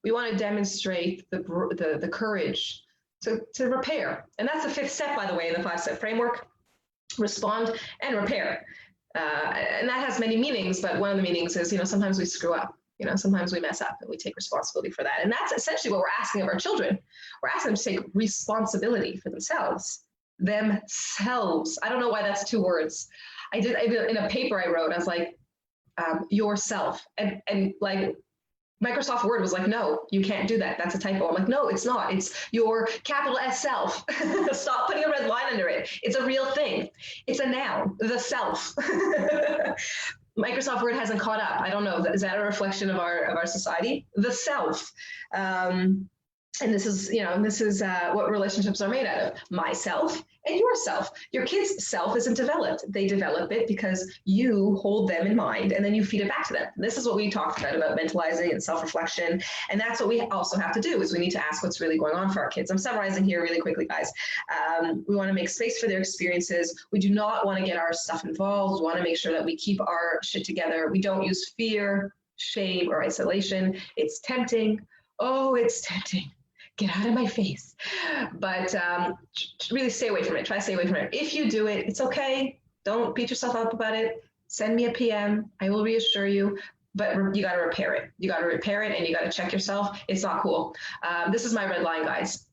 We want to demonstrate the courage to repair. And that's the 5th step, by the way, in the 5-step framework: respond and repair. And that has many meanings, but one of the meanings is, sometimes we screw up. Sometimes we mess up, and we take responsibility for that. And that's essentially what we're asking of our children. We're asking them to take responsibility for themselves. I don't know why that's 2 words. I did in a paper I wrote, I was like, yourself. And like Microsoft Word was like, no, you can't do that. That's a typo. I'm like, no, it's not. It's your capital S self. Stop putting a red line under it. It's a real thing. It's a noun, the self. Microsoft Word hasn't caught up. I don't know. Is that a reflection of our society? The self. And this is what relationships are made out of: myself and yourself. Your kid's self isn't developed. They develop it because you hold them in mind, and then you feed it back to them. This is what we talked about mentalizing and self-reflection. And that's what we also have to do, is we need to ask what's really going on for our kids. I'm summarizing here really quickly, guys. We want to make space for their experiences. We do not want to get our stuff involved. We want to make sure that we keep our shit together. We don't use fear, shame, or isolation. It's tempting. Oh, it's tempting. Get out of my face. But really stay away from it. Try to stay away from it. If you do it, it's okay. Don't beat yourself up about it. Send me a PM. I will reassure you. But you got to repair it. You got to repair it, and you got to check yourself. It's not cool. This is my red line, guys.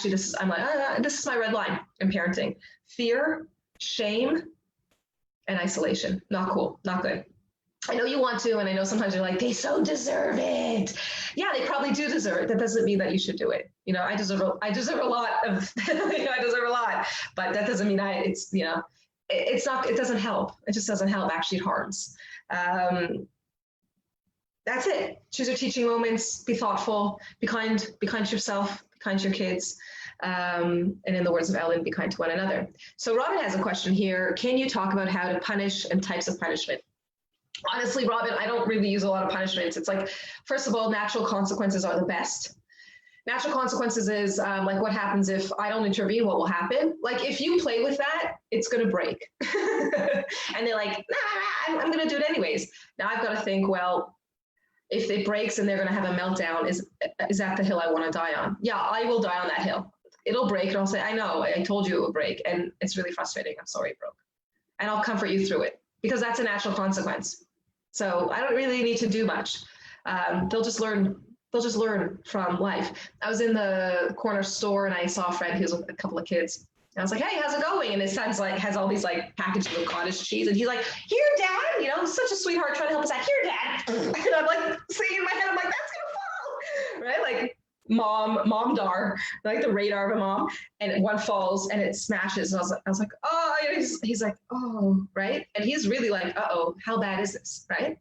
This is my red line in parenting: fear, shame, and isolation. Not cool. Not good. I know you want to, and I know sometimes you're like, they so deserve it. Yeah, they probably do deserve it. That doesn't mean that you should do it. I deserve a lot of, I deserve a lot, but that doesn't mean it doesn't help. It just doesn't help. Actually, it harms. That's it. Choose your teaching moments. Be thoughtful. Be kind to yourself. Be kind to your kids. And in the words of Ellen, be kind to one another. So Robin has a question here. Can you talk about how to punish and types of punishment? Honestly, Robin, I don't really use a lot of punishments. It's like, first of all, natural consequences are the best. Natural consequences is like what happens if I don't intervene, what will happen? Like if you play with that, it's going to break. And they're like, nah, I'm going to do it anyways. Now I've got to think, well, if it breaks and they're going to have a meltdown, is that the hill I want to die on? Yeah, I will die on that hill. It'll break and I'll say, I know, I told you it would break. And it's really frustrating. I'm sorry it broke. And I'll comfort you through it because that's a natural consequence. So I don't really need to do much. They'll just learn from life. I was in the corner store and I saw a friend who's with a couple of kids. And I was like, hey, how's it going? And his son's like, has all these like packages of cottage cheese. And he's like, here, Dad, you know, such a sweetheart trying to help us out. Here, Dad. And I'm like, singing in my head, I'm like, that's gonna fall, right? Like mom dar, like the radar of a mom. And one falls and it smashes. And I was like, oh, and he's like, oh, right? And he's really like, uh-oh, how bad is this, right?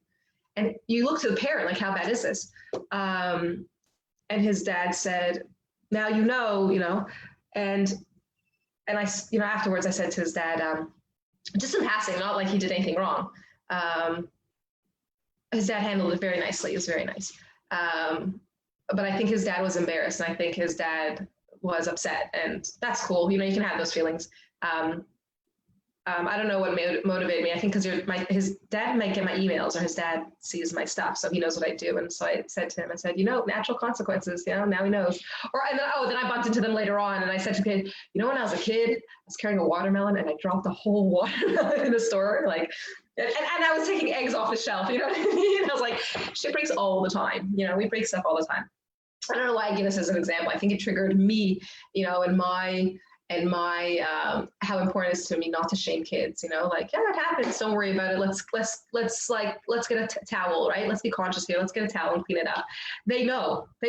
And you look to the parent, like, how bad is this? And his dad said, now you know, and I, afterwards I said to his dad, just in passing, not like he did anything wrong. His dad handled it very nicely. It was very nice. But I think his dad was embarrassed, and I think his dad was upset, and that's cool. You know, you can have those feelings. I don't know what motivated me. I think because his dad might get my emails, or his dad sees my stuff, so he knows what I do. And so I said to him, I said, natural consequences, now he knows. Then I bumped into them later on, and I said to the kid, when I was a kid, I was carrying a watermelon, and I dropped the whole watermelon in the store, like, and I was taking eggs off the shelf, you know what I mean? I was like, shit breaks all the time. We break stuff all the time. I don't know why I give this as an example. I think it triggered me, and my how important it is to me not to shame kids, like, yeah, that happens, don't worry about it, let's get a towel, right? Let's be conscious here, let's get a towel and clean it up. They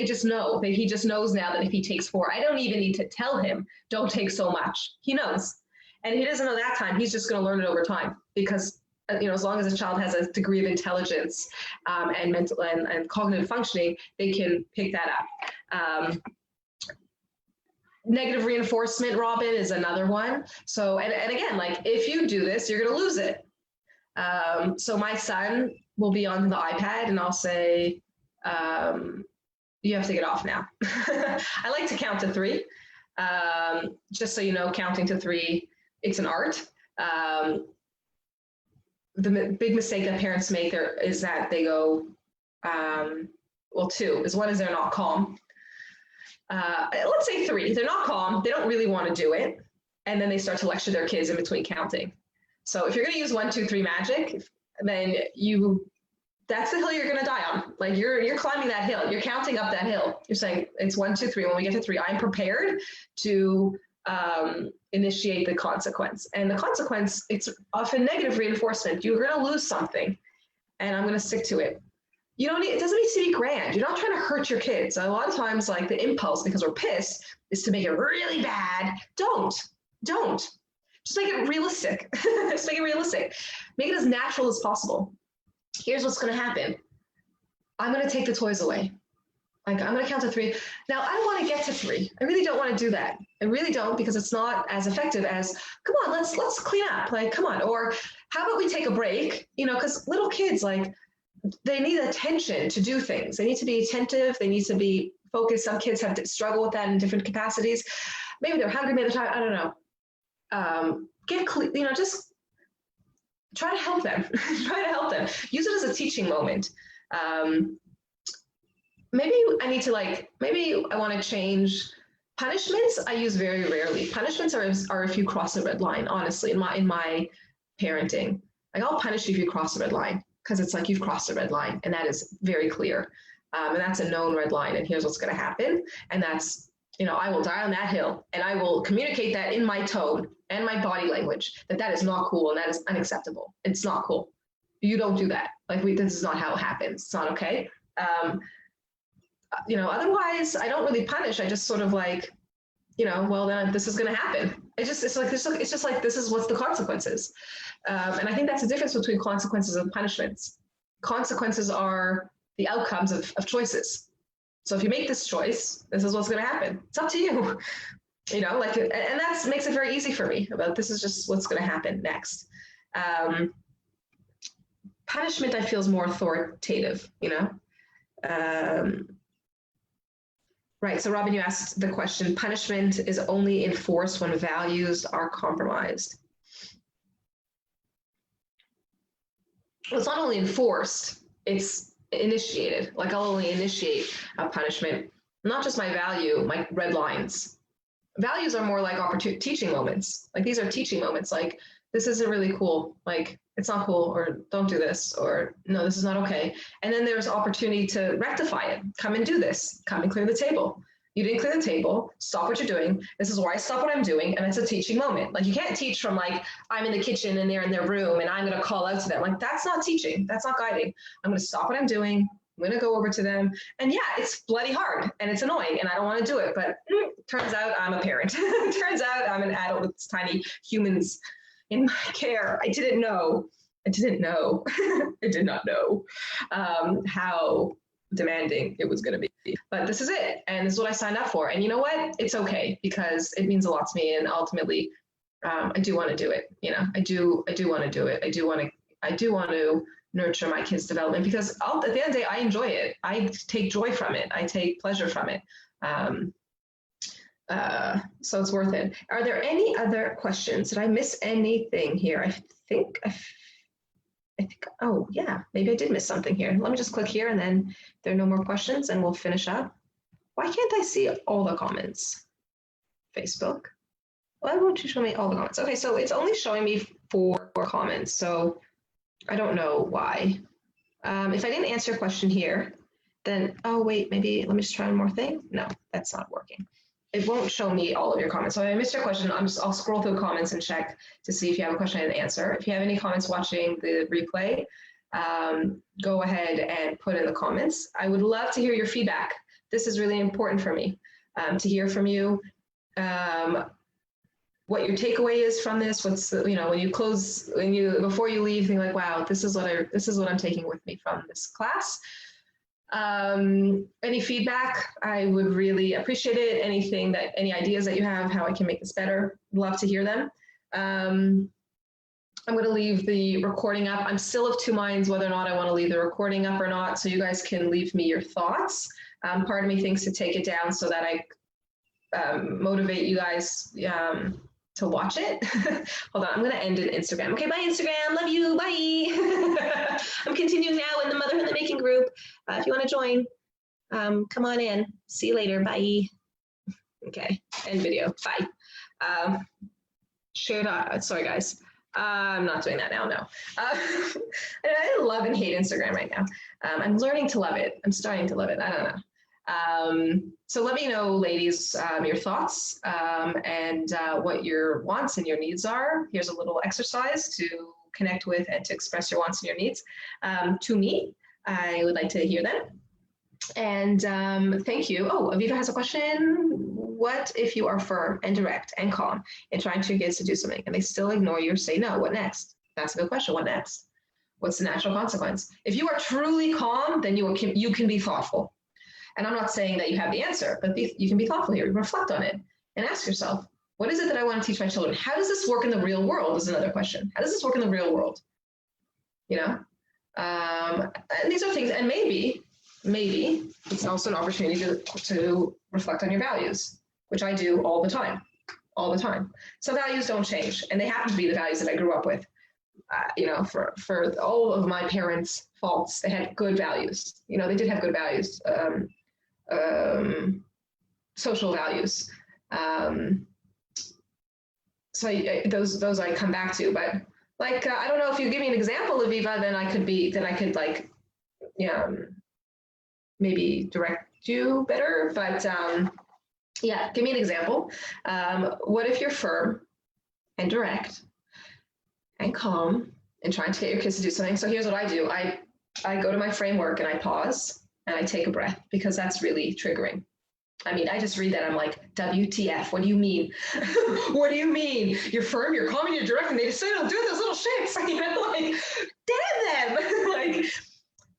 just know he just knows now that if he takes 4, I don't even need to tell him don't take so much. He knows, and if he doesn't know that time, he's just going to learn it over time, because as long as a child has a degree of intelligence and mental and cognitive functioning, they can pick that up. Negative reinforcement, Robin, is another one. So, and again, like, if you do this, you're going to lose it. So my son will be on the iPad and I'll say, you have to get off now. I like to count to 3. Just so you know, counting to 3, it's an art. The big mistake that parents make there is that they go, 2 is, one is they're not calm. Let's say 3, they're not calm, they don't really want to do it, and then they start to lecture their kids in between counting. So if you're going to use 1, 2, 3 magic, then that's the hill you're going to die on. Like, you're climbing that hill, you're counting up that hill, you're saying it's 1, 2, 3. When we get to 3, I'm prepared to initiate the consequence. And the consequence, it's often negative reinforcement. You're going to lose something, and I'm going to stick to it. It doesn't need to be grand. You're not trying to hurt your kids. A lot of times, like, the impulse, because we're pissed, is to make it really bad. Don't. Just make it realistic. Just make it realistic. Make it as natural as possible. Here's what's going to happen. I'm going to take the toys away. Like, I'm going to count to 3. Now, I don't want to get to 3. I really don't want to do that. I really don't, because it's not as effective as, come on, let's clean up. Like, come on. Or how about we take a break? Because little kids, like, they need attention to do things. They need to be attentive. They need to be focused. Some kids have to struggle with that in different capacities. Maybe they're hungry, maybe they're tired. I don't know. Just try to help them. Try to help them. Use it as a teaching moment. Maybe I want to change punishments. I use very rarely. Punishments are if you cross a red line, honestly, in my parenting. Like, I'll punish you if you cross a red line, because it's like, you've crossed a red line, and that is very clear. And that's a known red line, and here's what's going to happen. And that's, I will die on that hill, and I will communicate that in my tone and my body language, that is not cool and that is unacceptable. It's not cool. You don't do that. Like, this is not how it happens. It's not okay. Otherwise, I don't really punish. I just sort of like, well, then this is going to happen. it's just like, this is what's the consequences. And I think that's the difference between consequences and punishments. Consequences are the outcomes of choices. So if you make this choice, this is what's going to happen. It's up to you. You know, like, and that makes it very easy for me about this is just what's going to happen next. Punishment, I feel, is more authoritative, you know. Right, so Robin, you asked the question, punishment is only enforced when values are compromised. Well, it's not only enforced, it's initiated. Like, I'll only initiate a punishment, not just my value, my red lines. Values are more like opportunity teaching moments. Like, these are teaching moments. Like, this isn't really cool. Like, it's not cool, or don't do this, or no, this is not okay. And then there's opportunity to rectify it. Come and do this. Come and clear the table. You didn't clear the table. Stop what you're doing. This is where I stop what I'm doing. And it's a teaching moment. Like, you can't teach from like, I'm in the kitchen and they're in their room and I'm going to call out to them. Like, that's not teaching. That's not guiding. I'm going to stop what I'm doing. I'm going to go over to them. And yeah, it's bloody hard and it's annoying and I don't want to do it. But turns out I'm a parent. Turns out I'm an adult with tiny humans in my care. I didn't know. I did not know how demanding it was going to be. But this is it. And this is what I signed up for. And you know what? It's okay because it means a lot to me. And ultimately, I do want to do it. You know, I do want to do it. I do want to nurture my kids' development because at the end of the day, I enjoy it. I take joy from it. I take pleasure from it. So it's worth it. Are there any other questions? Did I miss anything here? I think, oh yeah, maybe I did miss something here. Let me just click here and then there are no more questions and we'll finish up. Why can't I see all the comments? Facebook. Why won't you show me all the comments? Okay, so it's only showing me 4 comments. So I don't know why. If I didn't answer a question here, then, oh wait, maybe let me just try one more thing. No, that's not working. It won't show me all of your comments. So if I missed your question, I'll scroll through comments and check to see if you have a question I didn't answer. If you have any comments watching the replay, go ahead and put in the comments. I would love to hear your feedback. This is really important for me to hear from you. What your takeaway is from this, what's, you know, when you close, before you leave, think like, wow, this is what I'm taking with me from this class. Any feedback, I would really appreciate it. Any ideas that you have, how I can make this better, love to hear them. I'm going to leave the recording up. I'm still of 2 minds whether or not I want to leave the recording up or not, so you guys can leave me your thoughts. Part of me thinks to take it down so that I motivate you guys to watch it. Hold on, I'm going to end in Instagram. Okay, bye Instagram, love you, bye. I'm continuing now in the Motherhood in the Making group. If you want to join, come on in. See you later, bye. Okay, end video, bye. Sorry guys. I'm not doing that now, no. I love and hate Instagram right now. I'm learning to love it. I'm starting to love it, I don't know. So let me know, ladies, your thoughts and what your wants and your needs are. Here's a little exercise to connect with and to express your wants and your needs to me. I would like to hear them. And thank you. Oh, Aviva has a question. What if you are firm and direct and calm in trying to get kids to do something and they still ignore you or say no? What next? That's a good question. What next? What's the natural consequence? If you are truly calm, then you can be thoughtful. And I'm not saying that you have the answer, but you can be thoughtful here. Reflect on it and ask yourself, what is it that I want to teach my children? How does this work in the real world is another question. How does this work in the real world? You know, and these are things, and maybe it's also an opportunity to reflect on your values, which I do all the time. Some values don't change, and they happen to be the values that I grew up with. You know, for all of my parents' faults, they had good values. You know, they did have good values, social values. So those I come back to, but like I don't know if you give me an example, Aviva, then I could like, maybe direct you better. But yeah, give me an example. What if you're firm and direct and calm and trying to get your kids to do something? So here's what I do. I go to my framework and I pause and I take a breath because that's really triggering. I mean, I just read that. I'm like, WTF? What do you mean? What do you mean? You're firm, you're calm, and you're direct, and they just say, don't do those little shits. You know, like, damn them. Like,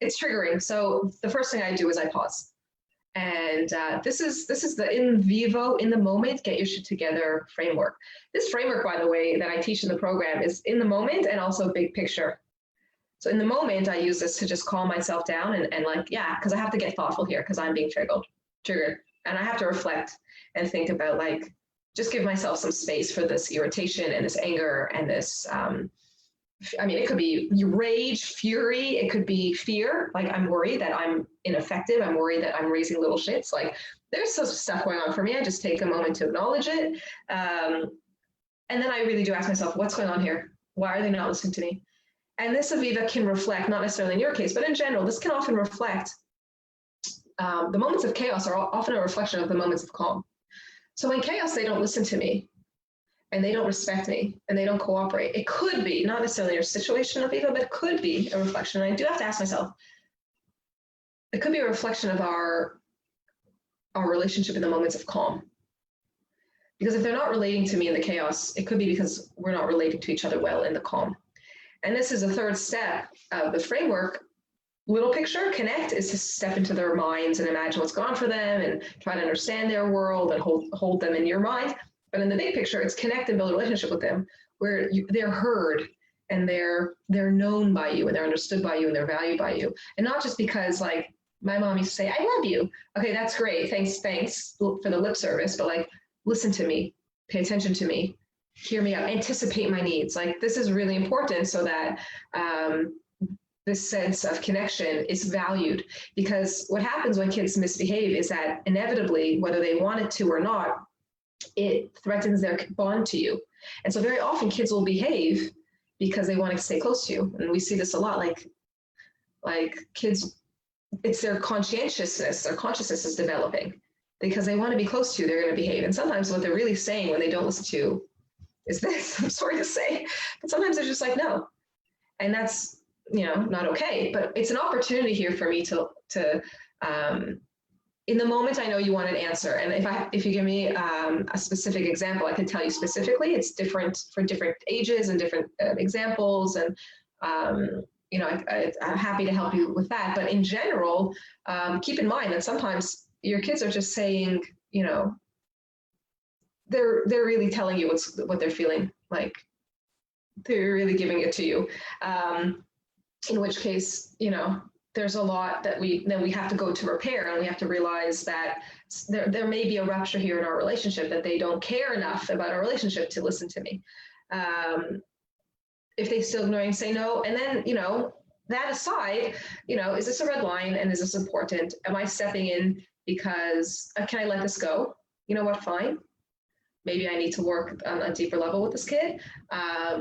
it's triggering. So the first thing I do is I pause. And this is the in vivo, in the moment, get your shit together framework. This framework, by the way, that I teach in the program is in the moment and also big picture. So in the moment, I use this to just calm myself down and like, yeah, because I have to get thoughtful here because I'm being triggered. And I have to reflect and think about like, just give myself some space for this irritation and this anger and this, I mean, it could be rage, fury. It could be fear. Like I'm worried that I'm ineffective. I'm worried that I'm raising little shits. Like there's some stuff going on for me. I just take a moment to acknowledge it. And then I really do ask myself, what's going on here? Why are they not listening to me? And this, Aviva, can reflect, not necessarily in your case, but in general, this can often reflect the moments of chaos are often a reflection of the moments of calm. So in chaos, they don't listen to me and they don't respect me and they don't cooperate. It could be, not necessarily your situation, Aviva, but it could be a reflection. And I do have to ask myself, it could be a reflection of our relationship in the moments of calm. Because if they're not relating to me in the chaos, it could be because we're not relating to each other well in the calm. And this is a third step of the framework. Little picture, connect, is to step into their minds and imagine what's going on for them and try to understand their world and hold them in your mind. But in the big picture, it's connect and build a relationship with them where they're heard and they're known by you and they're understood by you and they're valued by you. And not just because like my mom used to say, I love you. Okay, that's great. Thanks for the lip service. But like, listen to me, pay attention to me, hear me out, anticipate my needs. Like this is really important so that this sense of connection is valued, because what happens when kids misbehave is that inevitably, whether they want it to or not, it threatens their bond to you. And so very often kids will behave because they want to stay close to you. And we see this a lot, like kids, it's their conscientiousness, their consciousness is developing because they want to be close to you, they're going to behave. And sometimes what they're really saying when they don't listen to you is this, I'm sorry to say, but sometimes they're just like, no. And that's, not okay, but it's an opportunity here for me to in the moment, I know you want an answer. And if you give me a specific example, I can tell you specifically. It's different for different ages and different examples. And, I'm happy to help you with that. But in general, keep in mind that sometimes your kids are just saying, they're really telling you what they're feeling. Like they're really giving it to you. In which case, there's a lot that we have to go to repair, and we have to realize that there may be a rupture here in our relationship, that they don't care enough about our relationship to listen to me. If they still ignoring, say no. And then, that aside, is this a red line and is this important? Am I stepping in because, can I let this go? You know what, fine. Maybe I need to work on a deeper level with this kid.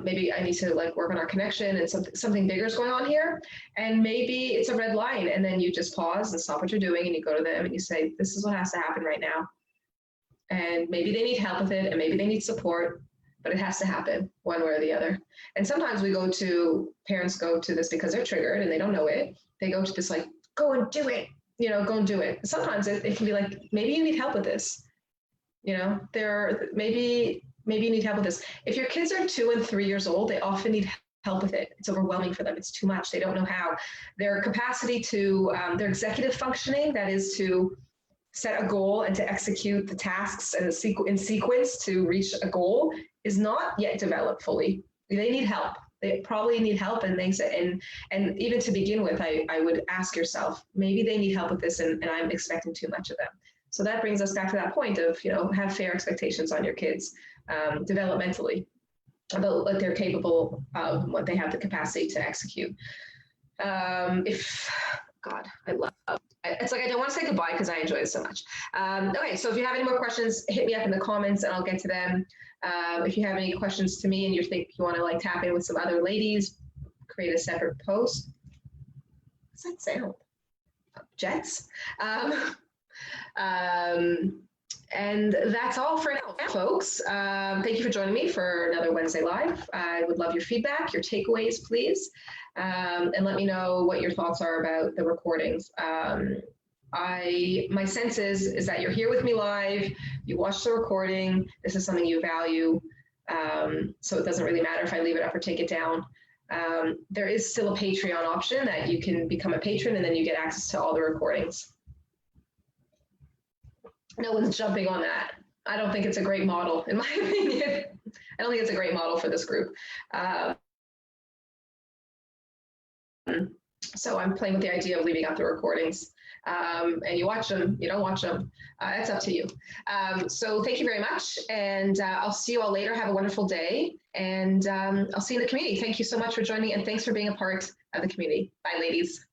Maybe I need to work on our connection and something bigger is going on here. And maybe it's a red line. And then you just pause and stop what you're doing and you go to them and you say, this is what has to happen right now. And maybe they need help with it and maybe they need support, but it has to happen one way or the other. And sometimes parents go to this because they're triggered and they don't know it. They go to this go and do it, go and do it. Sometimes it can be like, maybe you need help with this. Maybe you need help with this. If your kids are 2 and 3 years old, they often need help with it. It's overwhelming for them. It's too much. They don't know how. Their capacity to, their executive functioning, that is to set a goal and to execute the tasks and in sequence to reach a goal, is not yet developed fully. They need help. They probably need help, and and even to begin with, I would ask yourself, maybe they need help with this, and I'm expecting too much of them. So that brings us back to that point of, have fair expectations on your kids developmentally about what they're capable of, what they have the capacity to execute. It's like I don't want to say goodbye because I enjoy it so much. Okay, so if you have any more questions, hit me up in the comments and I'll get to them. If you have any questions to me and you think you want to tap in with some other ladies, create a separate post. What's that sound? Jets. And that's all for now, folks. Thank you for joining me for another Wednesday Live. I would love your feedback, your takeaways, please. And let me know what your thoughts are about the recordings. My sense is that you're here with me live, you watch the recording, this is something you value, so it doesn't really matter if I leave it up or take it down. There is still a Patreon option that you can become a patron and then you get access to all the recordings. No one's jumping on that. I don't think it's a great model, in my opinion. I don't think it's a great model for this group. So I'm playing with the idea of leaving out the recordings. And you watch them, you don't watch them. It's up to you. So thank you very much. And I'll see you all later. Have a wonderful day. And I'll see you in the community. Thank you so much for joining. And thanks for being a part of the community. Bye, ladies.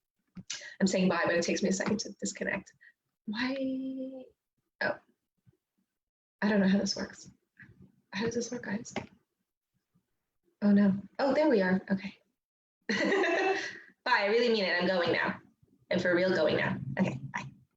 I'm saying bye, but it takes me a second to disconnect. Why? Oh, I don't know how this works. How does this work, guys? Oh, no. Oh, there we are. Okay. Bye. I really mean it. I'm going now. And for real, going now. Okay. Bye.